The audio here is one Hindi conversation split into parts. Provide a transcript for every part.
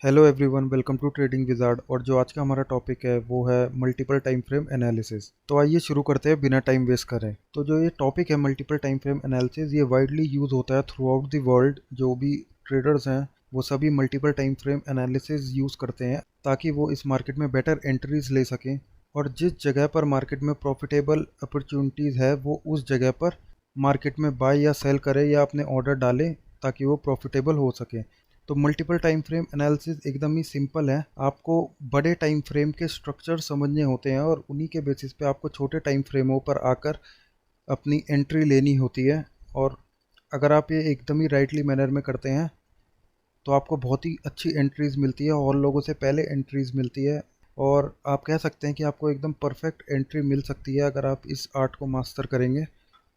Hello everyone, welcome to trading wizard. और जो आज का हमारा टॉपिक है वो है मल्टीपल टाइम फ्रेम एनालिसिस। तो आइए शुरू करते हैं बिना टाइम वेस्ट करें। तो जो ये टॉपिक है मल्टीपल टाइम फ्रेम एनालिसिस, ये वाइडली यूज होता है थ्रू आउट द वर्ल्ड। जो भी ट्रेडर्स हैं वो सभी multiple time frame analysis use करते हैं ताकि वो इस मार्केट में बेटर एंट्रीज ले सकें, और जिस जगह पर मार्केट में प्रॉफिटेबल अपॉर्चुनिटीज़ है वो उस जगह पर मार्केट में बाय या सेल करें या अपने ऑर्डर डालें ताकि वो प्रॉफिटेबल हो सके। तो मल्टीपल टाइम फ्रेम एनालिसिस एकदम ही सिंपल है। आपको बड़े टाइम फ्रेम के स्ट्रक्चर समझने होते हैं और उन्हीं के बेसिस पे आपको छोटे टाइम फ्रेमों पर आकर अपनी एंट्री लेनी होती है। और अगर आप ये एकदम ही राइटली मैनर में करते हैं तो आपको बहुत ही अच्छी एंट्रीज मिलती है और लोगों से पहले एंट्रीज मिलती है। और आप कह सकते हैं कि आपको एकदम परफेक्ट एंट्री मिल सकती है अगर आप इस आर्ट को मास्टर करेंगे।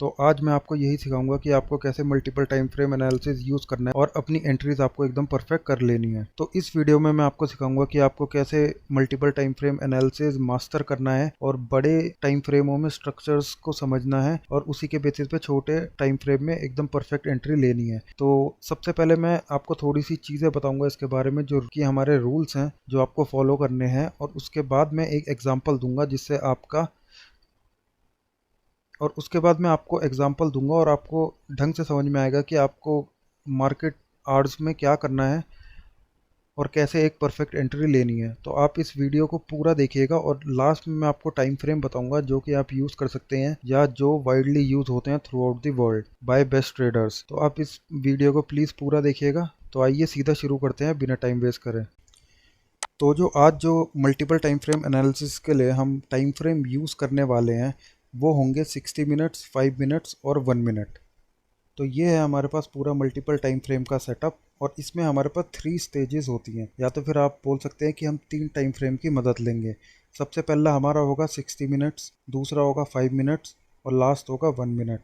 तो आज मैं आपको यही सिखाऊंगा कि आपको कैसे multiple time frame analysis use करना है और अपनी एंट्रीज आपको एकदम परफेक्ट कर लेनी है। तो इस वीडियो में मैं आपको सिखाऊंगा कि आपको कैसे multiple time frame analysis master करना है और बड़े टाइम फ्रेमों में स्ट्रक्चर्स को समझना है और उसी के बेसिस पे छोटे टाइम फ्रेम में एकदम परफेक्ट एंट्री लेनी है। तो सबसे पहले मैं आपको थोड़ी सी चीज़ें बताऊंगा इसके बारे में, जो कि हमारे रूल्स हैं जो आपको फॉलो करने हैं, और उसके बाद मैं एक एग्जाम्पल दूंगा जिससे आपका और उसके बाद मैं आपको एग्जांपल दूंगा और आपको ढंग से समझ में आएगा कि आपको मार्केट आवर्स में क्या करना है और कैसे एक परफेक्ट एंट्री लेनी है। तो आप इस वीडियो को पूरा देखिएगा और लास्ट में मैं आपको टाइम फ्रेम बताऊंगा जो कि आप यूज़ कर सकते हैं या जो वाइडली यूज़ होते हैं through out the world by best traders. तो आप इस वीडियो को प्लीज़ पूरा देखिएगा। तो आइए सीधा शुरू करते हैं बिना टाइम वेस्ट करें। तो जो मल्टीपल टाइम फ्रेम एनालिसिस के लिए हम टाइम फ्रेम यूज़ करने वाले हैं वो होंगे 60 मिनट्स, 5 मिनट्स और 1 मिनट। तो ये है हमारे पास पूरा मल्टीपल टाइम फ्रेम का सेटअप, और इसमें हमारे पास 3 स्टेजेस होती हैं, या तो फिर आप बोल सकते हैं कि हम 3 टाइम फ्रेम की मदद लेंगे। सबसे पहला हमारा होगा 60 मिनट्स, दूसरा होगा 5 मिनट्स और लास्ट होगा 1 मिनट।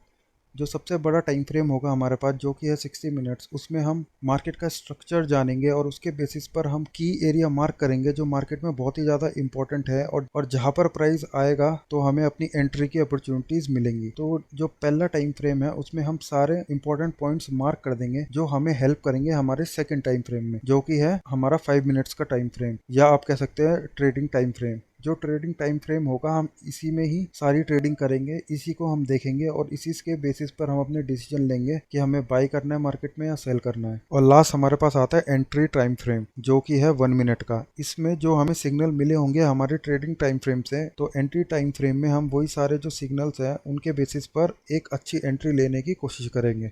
जो सबसे बड़ा टाइम फ्रेम होगा हमारे पास जो कि है 60 मिनट्स, उसमें हम मार्केट का स्ट्रक्चर जानेंगे और उसके बेसिस पर हम की एरिया मार्क करेंगे जो मार्केट में बहुत ही ज़्यादा इंपॉर्टेंट है, और जहाँ पर प्राइस आएगा तो हमें अपनी एंट्री की अपॉर्चुनिटीज़ मिलेंगी। तो जो पहला टाइम फ्रेम है उसमें हम सारे इंपॉर्टेंट पॉइंट्स मार्क कर देंगे जो हमें हेल्प करेंगे हमारे सेकेंड टाइम फ्रेम में, जो कि है हमारा 5 मिनट्स का टाइम फ्रेम, या आप कह सकते हैं ट्रेडिंग टाइम फ्रेम। जो ट्रेडिंग टाइम फ्रेम होगा हम इसी में ही सारी ट्रेडिंग करेंगे, इसी को हम देखेंगे और इसी के बेसिस पर हम अपने डिसीजन लेंगे कि हमें बाई करना है मार्केट में या सेल करना है। और लास्ट हमारे पास आता है एंट्री टाइम फ्रेम जो कि है 1 मिनट का। इसमें जो हमें सिग्नल मिले होंगे हमारे ट्रेडिंग टाइम फ्रेम से, तो एंट्री टाइम फ्रेम में हम वही सारे जो सिग्नल्स हैं उनके बेसिस पर एक अच्छी एंट्री लेने की कोशिश करेंगे।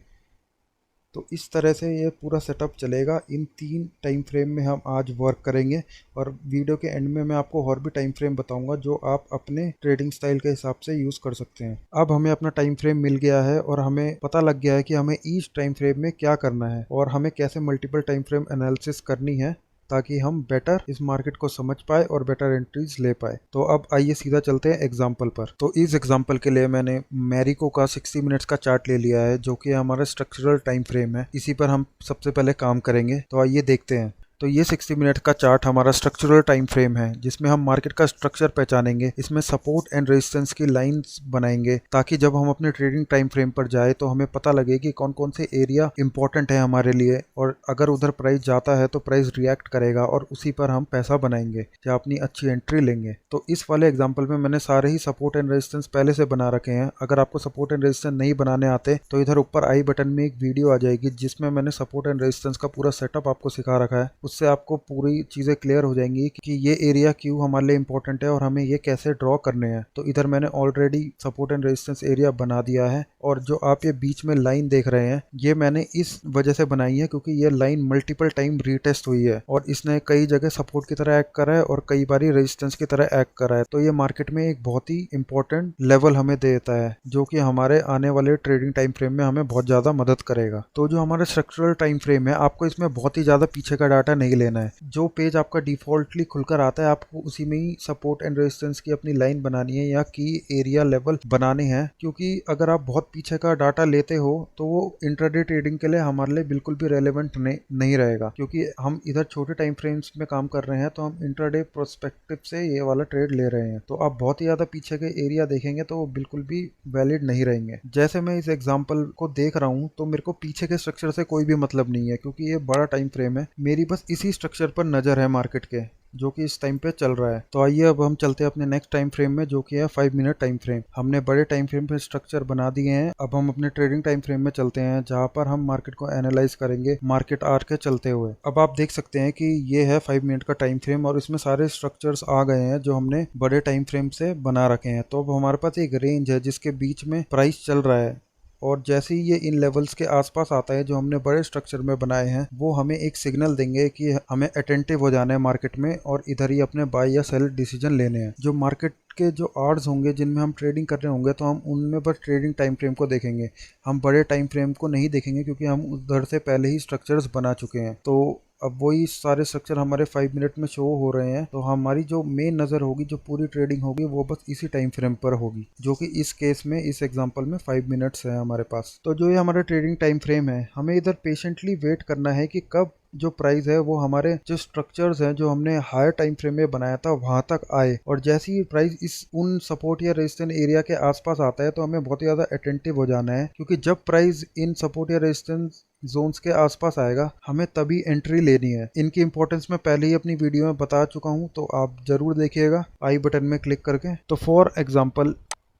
तो इस तरह से ये पूरा सेटअप चलेगा। इन 3 टाइम फ्रेम में हम आज वर्क करेंगे और वीडियो के एंड में मैं आपको और भी टाइम फ्रेम बताऊंगा जो आप अपने ट्रेडिंग स्टाइल के हिसाब से यूज़ कर सकते हैं। अब हमें अपना टाइम फ्रेम मिल गया है और हमें पता लग गया है कि हमें ईच टाइम फ्रेम में क्या करना है और हमें कैसे मल्टीपल टाइम फ्रेम एनालिसिस करनी है ताकि हम बेटर इस मार्केट को समझ पाए और बेटर एंट्रीज ले पाए। तो अब आइए सीधा चलते हैं एग्जाम्पल पर। तो इस एग्जाम्पल के लिए मैंने मैरिको का 60 मिनट्स का चार्ट ले लिया है जो कि हमारा स्ट्रक्चरल टाइम फ्रेम है। इसी पर हम सबसे पहले काम करेंगे। तो आइए देखते हैं। तो ये 60 मिनट का चार्ट हमारा स्ट्रक्चरल टाइम फ्रेम है जिसमें हम मार्केट का स्ट्रक्चर पहचानेंगे, इसमें सपोर्ट एंड रेजिस्टेंस की लाइंस बनाएंगे ताकि जब हम अपने ट्रेडिंग टाइम फ्रेम पर जाए तो हमें पता लगे कि कौन कौन से एरिया इंपॉर्टेंट है हमारे लिए, और अगर उधर प्राइस जाता है तो प्राइस रिएक्ट करेगा और उसी पर हम पैसा बनाएंगे या अपनी अच्छी एंट्री लेंगे। तो इस वाले एग्जाम्पल में मैंने सारे ही सपोर्ट एंड रेजिस्टेंस पहले से बना रखे हैं। अगर आपको सपोर्ट एंड रेजिस्टेंस नहीं बनाने आते तो इधर ऊपर आई बटन में एक वीडियो आ जाएगी जिसमें मैंने सपोर्ट एंड रेजिस्टेंस का पूरा सेटअप आपको सिखा रखा है। उससे आपको पूरी चीज़ें क्लियर हो जाएंगी कि ये एरिया क्यों हमारे लिए इंपॉर्टेंट है और हमें ये कैसे ड्रॉ करने हैं। तो इधर मैंने already support and resistance area बना दिया है, और जो आप ये बीच में लाइन देख रहे हैं ये मैंने इस वजह से बनाई है क्योंकि ये लाइन मल्टीपल टाइम रीटेस्ट हुई है और इसने कई जगह सपोर्ट की तरह एक्ट करा है और कई बारी रेजिस्टेंस की तरह एक्ट करा है। तो ये मार्केट में एक बहुत ही इंपॉर्टेंट लेवल हमें देता है जो कि हमारे आने वाले ट्रेडिंग टाइम फ्रेम में हमें बहुत ज़्यादा मदद करेगा। तो जो हमारा स्ट्रक्चरल टाइम फ्रेम है आपको इसमें बहुत ही ज़्यादा पीछे का डाटा नहीं लेना है। जो पेज आपका डिफॉल्टली खुलकर आता है आपको उसी में ही सपोर्ट एंड रेजिस्टेंस की अपनी लाइन बनानी है या की एरिया लेवल बनाने हैं, क्योंकि अगर आप बहुत पीछे का डाटा लेते हो तो वो इंट्राडे ट्रेडिंग के लिए हमारे लिए बिल्कुल भी रेलेवेंट नहीं रहेगा, क्योंकि हम इधर छोटे टाइम फ्रेम्स में काम कर रहे हैं तो हम इंट्राडे प्रोस्पेक्टिव से ये वाला ट्रेड ले रहे हैं। तो आप बहुत ही ज़्यादा पीछे के एरिया देखेंगे तो वो बिल्कुल भी वैलिड नहीं रहेंगे। जैसे मैं इस एग्जाम्पल को देख रहा हूँ तो मेरे को पीछे के स्ट्रक्चर से कोई भी मतलब नहीं है क्योंकि ये बड़ा टाइम फ्रेम है। मेरी बस इसी स्ट्रक्चर पर नज़र है मार्केट के, जो कि इस टाइम पे चल रहा है। तो आइए अब हम चलते हैं अपने नेक्स्ट टाइम फ्रेम में, जो कि है 5 मिनट टाइम फ्रेम। हमने बड़े टाइम फ्रेम पे स्ट्रक्चर बना दिए हैं। अब हम अपने ट्रेडिंग टाइम फ्रेम में चलते हैं, जहां पर हम मार्केट को एनालाइज करेंगे मार्केट आर के चलते हुए। अब आप देख सकते हैं कि ये है 5 मिनट का टाइम फ्रेम और इसमें सारे स्ट्रक्चर्स आ गए हैं जो हमने बड़े टाइम फ्रेम से बना रखे हैं। तो अब हमारे पास एक रेंज है जिसके बीच में प्राइस चल रहा है, और जैसे ही ये इन लेवल्स के आसपास आता है जो हमने बड़े स्ट्रक्चर में बनाए हैं, वो हमें एक सिग्नल देंगे कि हमें अटेंटिव हो जाना है मार्केट में और इधर ही अपने बाय या सेल डिसीजन लेने हैं। जो मार्केट के जो आवर्स होंगे जिनमें हम ट्रेडिंग कर रहे होंगे, तो हम उनमें बस ट्रेडिंग टाइम फ्रेम को देखेंगे, हम बड़े टाइम फ्रेम को नहीं देखेंगे, क्योंकि हम उधर से पहले ही स्ट्रक्चर्स बना चुके हैं। तो अब वही सारे स्ट्रक्चर हमारे 5 मिनट में शो हो रहे हैं। तो हमारी जो मेन नज़र होगी, जो पूरी ट्रेडिंग होगी, वो बस इसी टाइम फ्रेम पर होगी, जो कि इस केस में, इस एग्जांपल में 5 मिनट्स है हमारे पास। तो जो ये हमारा ट्रेडिंग टाइम फ्रेम है, हमें इधर पेशेंटली वेट करना है कि कब जो प्राइस है वो हमारे जो स्ट्रक्चर्स हैं जो हमने हायर टाइम फ्रेम में बनाया था वहां तक आए। और जैसे ही प्राइस इस उन सपोर्ट या रेजिस्टेंस एरिया के आसपास आता है, तो हमें बहुत ही ज़्यादा अटेंटिव हो जाना है, क्योंकि जब प्राइस इन सपोर्ट या रेजिस्टेंस जोन्स के आसपास आएगा, हमें तभी एंट्री लेनी है। इनकी इंपॉर्टेंस मैं पहले ही अपनी वीडियो में बता चुका हूं, तो आप जरूर देखिएगा आई बटन में क्लिक करके। तो फॉर एग्जांपल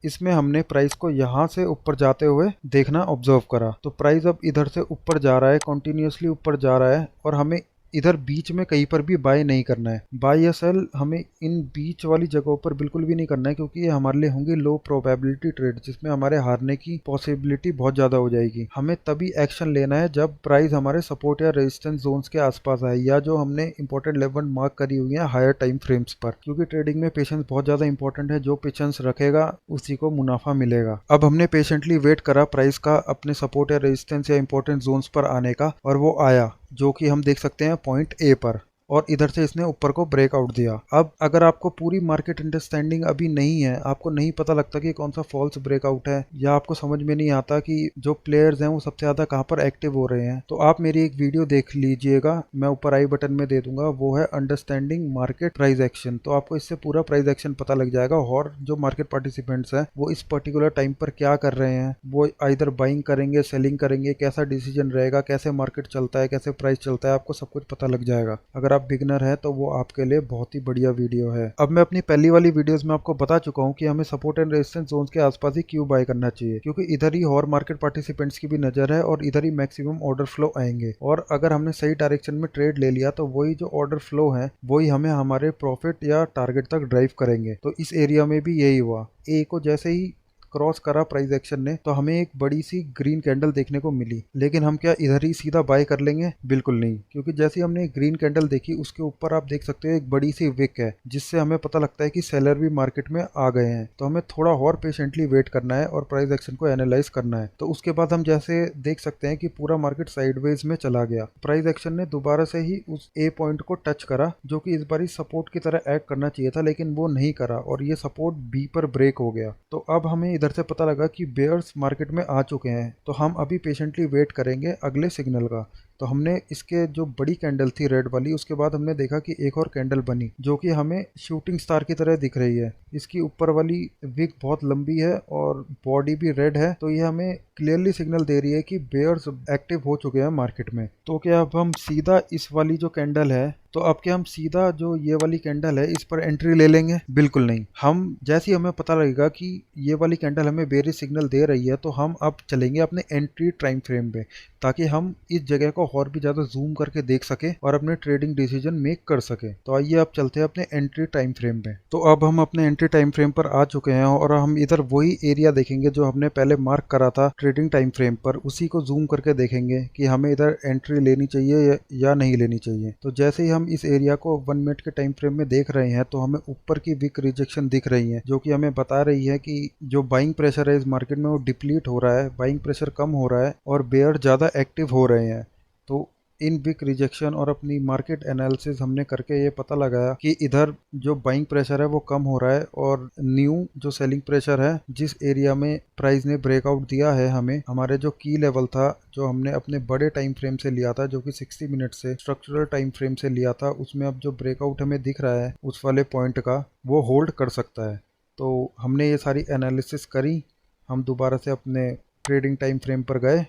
इसमें हमने प्राइस को यहाँ से ऊपर जाते हुए देखना ऑब्जर्व करा। तो प्राइस अब इधर से ऊपर जा रहा है, कॉन्टिन्यूसली ऊपर जा रहा है, और हमें इधर बीच में कहीं पर भी बाय नहीं करना है। बाय या सेल हमें इन बीच वाली जगहों पर बिल्कुल भी नहीं करना है, क्योंकि ये हमारे लिए होंगे लो प्रोबेबिलिटी ट्रेड, जिसमें हमारे हारने की पॉसिबिलिटी बहुत ज़्यादा हो जाएगी। हमें तभी एक्शन लेना है जब प्राइस हमारे सपोर्ट या रेजिस्टेंस जोन्स के आसपास आए, या जो हमने इंपॉर्टेंट लेवल मार्क करी हुई है हायर टाइम फ्रेम्स पर, क्योंकि ट्रेडिंग में पेशेंस बहुत ज़्यादा इंपॉर्टेंट है। जो पेशेंस रखेगा उसी को मुनाफा मिलेगा। अब हमने पेशेंटली वेट करा प्राइस का अपने सपोर्ट या रेजिस्टेंस या इंपॉर्टेंट जोन्स पर आने का, और वो आया, जो कि हम देख सकते हैं पॉइंट ए पर, और इधर से इसने ऊपर को ब्रेकआउट दिया। अब अगर आपको पूरी मार्केट अंडरस्टैंडिंग अभी नहीं है, आपको नहीं पता लगता कि कौन सा फॉल्स ब्रेकआउट है, या आपको समझ में नहीं आता कि जो प्लेयर्स हैं वो सबसे ज़्यादा कहाँ पर एक्टिव हो रहे हैं, तो आप मेरी एक वीडियो देख लीजिएगा, मैं ऊपर आई बटन में दे दूंगा। वो है अंडरस्टैंडिंग मार्केट प्राइस एक्शन। तो आपको इससे पूरा प्राइस एक्शन पता लग जाएगा, और जो मार्केट पार्टिसिपेंट्स हैं वो इस पर्टिकुलर टाइम पर क्या कर रहे हैं, वो आइदर बाइंग करेंगे, सेलिंग करेंगे, कैसा डिसीजन रहेगा, कैसे मार्केट चलता है, कैसे प्राइस चलता है, आपको सब कुछ पता लग जाएगा। अगर आप बिगनर है तो वो आपके लिए बहुत ही बढ़िया वीडियो है। अब मैं अपनी पहली वाली वीडियोस में आपको बता चुका हूँ कि हमें सपोर्ट एंड रेजिस्टेंस जोन्स के आसपास ही क्यों बाय करना चाहिए, क्योंकि इधर ही और मार्केट पार्टिसिपेंट्स की भी नजर है, और इधर ही मैक्सिमम ऑर्डर फ्लो आएंगे। और अगर हमने सही डायरेक्शन में ट्रेड ले लिया, तो वही जो ऑर्डर फ्लो है वही हमें हमारे प्रॉफिट या टारगेट तक ड्राइव करेंगे। तो इस एरिया में भी यही हुआ। ए को जैसे ही क्रॉस करा प्राइस एक्शन ने, तो हमें एक बड़ी सी ग्रीन कैंडल देखने को मिली। लेकिन हम क्या इधर ही सीधा बाय कर लेंगे? बिल्कुल नहीं, क्योंकि जैसे ही हमने एक ग्रीन कैंडल देखी, उसके ऊपर आप देख सकते हो एक बड़ी सी विक है, जिससे हमें पता लगता है कि सेलर भी मार्केट में आ गए हैं। तो हमें थोड़ा और पेशेंटली वेट करना है और प्राइस एक्शन को एनालाइज करना है। तो उसके बाद हम जैसे देख सकते हैं कि पूरा मार्केट साइडवेज में चला गया। प्राइस एक्शन ने दोबारा से ही उस ए पॉइंट को टच करा, जो कि इस बार सपोर्ट की तरह एक्ट करना चाहिए था, लेकिन वो नहीं करा, और ये सपोर्ट बी पर ब्रेक हो गया। तो अब हमें इधर से पता लगा कि बेयर्स मार्केट में आ चुके हैं। तो हम अभी पेशेंटली वेट करेंगे अगले सिग्नल का। तो हमने इसके जो बड़ी कैंडल थी रेड वाली, उसके बाद हमने देखा कि एक और कैंडल बनी, जो कि हमें शूटिंग स्टार की तरह दिख रही है। इसकी ऊपर वाली विक बहुत लंबी है और बॉडी भी रेड है, तो ये हमें क्लियरली सिग्नल दे रही है कि बेयर्स एक्टिव हो चुके हैं मार्केट में। तो क्या अब हम सीधा इस वाली जो कैंडल है, तो अब क्या हम सीधा जो ये वाली कैंडल है इस पर एंट्री ले लेंगे? बिल्कुल नहीं। हम जैसे ही हमें पता लगेगा कि ये वाली कैंडल हमें बेरिश सिग्नल दे रही है, तो हम अब चलेंगे अपने एंट्री टाइम फ्रेम पे, ताकि हम इस जगह को और भी ज़्यादा जूम करके देख सके और अपने ट्रेडिंग डिसीजन मेक कर सके। तो आइए अब चलते हैं अपने एंट्री टाइम फ्रेम पे। तो अब हम अपने एंट्री टाइम फ्रेम पर आ चुके हैं, और हम इधर वही एरिया देखेंगे जो हमने पहले मार्क करा था ट्रेडिंग टाइम फ्रेम पर। उसी को जूम करके देखेंगे कि हमें इधर एंट्री लेनी चाहिए या नहीं लेनी चाहिए। तो जैसे ही हम इस एरिया को 1 मिनट के टाइम फ्रेम में देख रहे हैं, तो हमें ऊपर की विक रिजेक्शन दिख रही है, जो कि हमें बता रही है कि जो बाइंग प्रेशर है इस मार्केट में वो डिप्लीट हो रहा है, बाइंग प्रेशर कम हो रहा है और बेयर ज़्यादा एक्टिव हो रहे हैं। तो इन विक रिजेक्शन और अपनी मार्केट एनालिसिस हमने करके ये पता लगाया कि इधर जो बाइंग प्रेशर है वो कम हो रहा है, और न्यू जो सेलिंग प्रेशर है, जिस एरिया में प्राइस ने ब्रेकआउट दिया है हमें, हमारे जो की लेवल था जो हमने अपने बड़े टाइम फ्रेम से लिया था, जो कि 60 मिनट से स्ट्रक्चरल टाइम फ्रेम से लिया था, उसमें अब जो ब्रेकआउट हमें दिख रहा है उस वाले पॉइंट का, वो होल्ड कर सकता है। तो हमने ये सारी एनालिसिस करी। हम दोबारा से अपने ट्रेडिंग टाइम फ्रेम पर गए,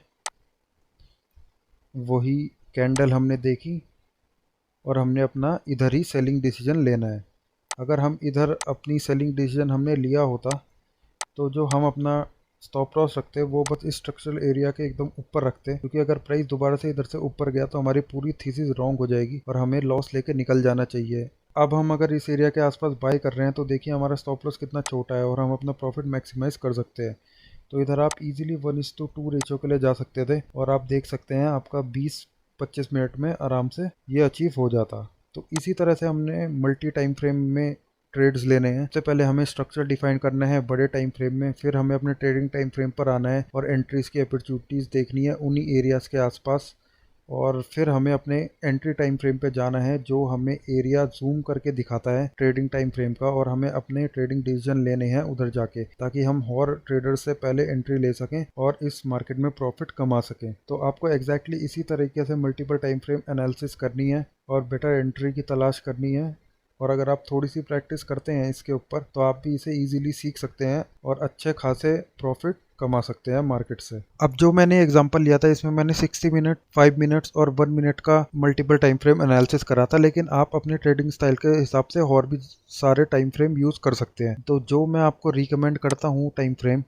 वही कैंडल हमने देखी, और हमने अपना इधर ही सेलिंग डिसीजन लेना है। अगर हम इधर अपनी सेलिंग डिसीजन हमने लिया होता तो जो हम अपना स्टॉप लॉस रखते हैं वो बस इस स्ट्रक्चरल एरिया के एकदम ऊपर रखते हैं, क्योंकि अगर प्राइस दोबारा से इधर से ऊपर गया तो हमारी पूरी थीसिस रॉन्ग हो जाएगी और हमें लॉस लेके निकल जाना चाहिए। अब हम अगर इस एरिया के आसपास बाय कर रहे हैं तो देखिए हमारा स्टॉप लॉस कितना छोटा है और हम अपना प्रॉफिट मैक्सिमाइज कर सकते हैं। तो इधर आप इजीली 1:2 रेशियो के लिए जा सकते थे और आप देख सकते हैं आपका 20-25 मिनट में आराम से ये अचीव हो जाता। तो इसी तरह से हमने मल्टी टाइम फ्रेम में ट्रेड्स लेने हैं। सबसे पहले हमें स्ट्रक्चर डिफाइन करना है बड़े टाइम फ्रेम में, फिर हमें अपने ट्रेडिंग टाइम फ्रेम पर आना है और एंट्रीज की अपॉर्चुनिटीज़ देखनी है उन्हीं एरियाज़ के आसपास, और फिर हमें अपने एंट्री टाइम फ्रेम पे जाना है जो हमें एरिया जूम करके दिखाता है ट्रेडिंग टाइम फ्रेम का, और हमें अपने ट्रेडिंग डिसीजन लेने हैं उधर जाके, ताकि हम और ट्रेडर से पहले एंट्री ले सकें और इस मार्केट में प्रॉफिट कमा सकें। तो आपको एग्जैक्टली इसी तरीके से मल्टीपल टाइम फ्रेम एनालिसिस करनी है और बेटर एंट्री की तलाश करनी है। और अगर आप थोड़ी सी प्रैक्टिस करते हैं इसके ऊपर तो आप भी इसे इजीली सीख सकते हैं और अच्छे खासे प्रॉफिट कमा सकते हैं मार्केट से। अब जो मैंने एग्जांपल लिया था इसमें मैंने 60 मिनट, 5 मिनट्स और 1 मिनट का मल्टीपल टाइम फ्रेम एनालिसिस करा था, लेकिन आप अपने ट्रेडिंग स्टाइल के हिसाब से और भी सारे टाइम फ्रेम यूज़ कर सकते हैं। तो जो मैं आपको रिकमेंड करता हूँ टाइम फ्रेम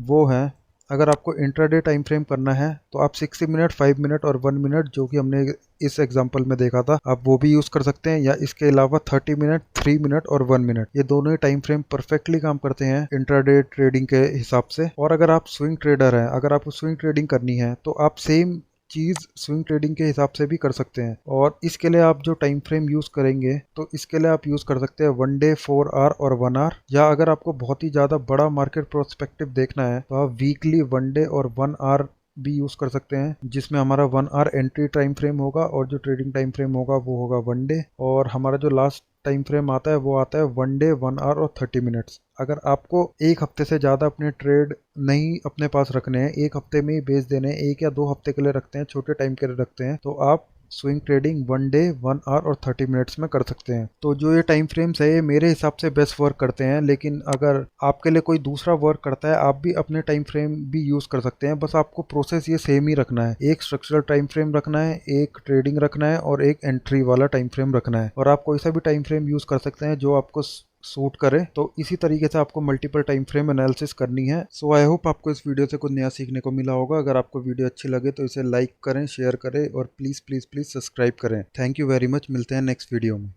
वो है, अगर आपको इंट्राडे टाइम फ्रेम करना है तो आप 60 मिनट, 5 मिनट और 1 मिनट जो कि हमने इस एग्जांपल में देखा था आप वो भी यूज़ कर सकते हैं, या इसके अलावा 30 मिनट, 3 मिनट और 1 मिनट, ये दोनों ही टाइम फ्रेम परफेक्टली काम करते हैं इंट्राडे ट्रेडिंग के हिसाब से। और अगर आप स्विंग ट्रेडर हैं, अगर आपको स्विंग ट्रेडिंग करनी है तो आप सेम चीज़ स्विंग ट्रेडिंग के हिसाब से भी कर सकते हैं। और इसके लिए आप जो टाइम फ्रेम यूज़ करेंगे तो इसके लिए आप यूज़ कर सकते हैं 1 डे, 4 आवर और 1 आवर, या अगर आपको बहुत ही ज़्यादा बड़ा मार्केट प्रोस्पेक्टिव देखना है तो आप वीकली 1 डे और 1 आवर भी यूज़ कर सकते हैं, जिसमें हमारा 1 आवर एंट्री टाइम फ्रेम होगा और जो ट्रेडिंग टाइम फ्रेम होगा वो होगा 1 डे, और हमारा जो लास्ट टाइम फ्रेम आता है वो आता है 1 डे, 1 आवर और 30 मिनट्स। अगर आपको एक हफ्ते से ज़्यादा अपने ट्रेड नहीं अपने पास रखने हैं, एक हफ्ते में ही बेच देने हैं, 1 या 2 हफ्ते के लिए रखते हैं, छोटे टाइम के लिए रखते हैं, तो आप स्विंग ट्रेडिंग 1 डे, 1 आवर और 30 मिनट्स में कर सकते हैं। तो जो ये टाइम फ्रेम्स है ये मेरे हिसाब से बेस्ट वर्क करते हैं, लेकिन अगर आपके लिए कोई दूसरा वर्क करता है आप भी अपने टाइम फ्रेम भी यूज़ कर सकते हैं। बस आपको प्रोसेस ये सेम ही रखना है, एक स्ट्रक्चरल टाइम फ्रेम रखना है, एक ट्रेडिंग रखना है और एक एंट्री वाला टाइम फ्रेम रखना है, और आप कोई सा भी टाइम फ्रेम यूज़ कर सकते हैं जो आपको सूट करे। तो इसी तरीके से आपको मल्टीपल टाइम फ्रेम एनालिसिस करनी है। सो आई होप आपको इस वीडियो से कुछ नया सीखने को मिला होगा। अगर आपको वीडियो अच्छी लगे तो इसे लाइक करें, शेयर करें और प्लीज़ प्लीज़ प्लीज़ सब्सक्राइब करें। थैंक यू वेरी मच, मिलते हैं नेक्स्ट वीडियो में।